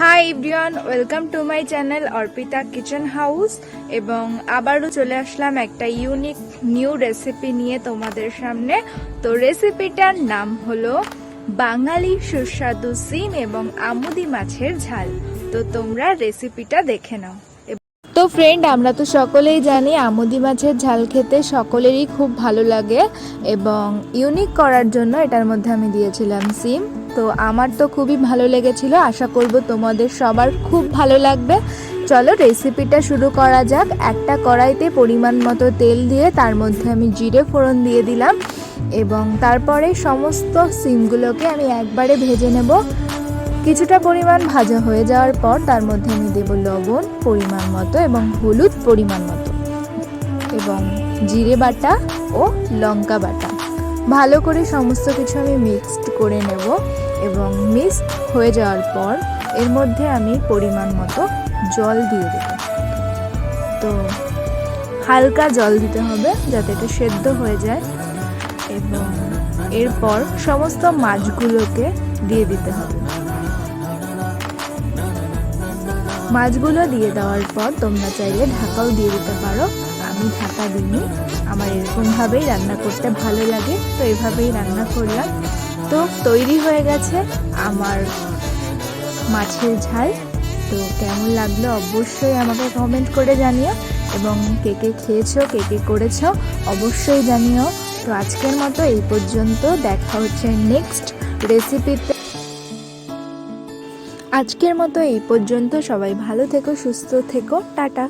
Hi everyone, welcome to my channel Arpita kitchen house. এবং আবারও চলে আসলাম একটা ইউনিক নিউ রেসিপি নিয়ে তোমাদের সামনে। তো রেসিপিটার নাম হলো বাঙালি সুস্বাদু সিম এবং আমুদি মাছের ঝাল। তো তোমরা রেসিপিটা দেখে নাও। তো ফ্রেন্ড, আমরা তো সকলেই জানি আমুদি মাছের ঝাল খেতে সকলেরই খুব ভালো লাগে, এবং ইউনিক করার জন্য এটার মধ্যে আমি দিয়েছিলাম সিম। তো আমার তো খুবই ভালো লেগেছিল, আশা করব তোমাদের সবার খুব ভালো লাগবে। চলো রেসিপিটা শুরু করা যাক। একটা কড়াইতে পরিমাণ মতো তেল দিয়ে তার মধ্যে আমি জিরে ফোড়ন দিয়ে দিলাম, এবং তারপরে সমস্ত সিমগুলোকে আমি একবারে ভেজে নেব। কিছুটা পরিমাণ ভাজা হয়ে যাওয়ার পর তার মধ্যে আমি দেব লবণ পরিমাণ মতো এবং হলুদ পরিমাণ মতো এবং জিরে বাটা ও লঙ্কা বাটা। ভালো করে সমস্ত কিছু আমি মিক্সড করে নেব, এবং মিক্সড হয়ে যাওয়ার পর এর মধ্যে আমি পরিমাণ মতো জল দিয়ে দেব। তো হালকা জল দিতে হবে যাতে এটা সেদ্ধ হয়ে যায়, এবং এরপর সমস্ত মাছগুলোকে দিয়ে দিতে হবে। মাছগুলো দিয়ে দেওয়ার পর তোমরা চাইলে ঢাকাও দিয়ে দিতে পারো। আমি ঢাকা দিইনি, আমার এরকমভাবেই রান্না করতে ভালো লাগে, তো এভাবেই রান্না করলাম। তো তৈরি হয়ে গেছে আমার মাছের ঝাল। তো কেমন লাগলো অবশ্যই আমাকে কমেন্ট করে জানিও, এবং কে কে খেয়েছো, কে কে করেছো অবশ্যই জানিও। তো আজকের মতো এই পর্যন্ত, দেখা হচ্ছে নেক্সট রেসিপিতে। আজকের মতো এই পর্যন্ত, সবাই ভালো থেকো, সুস্থ থেকো, টাটা।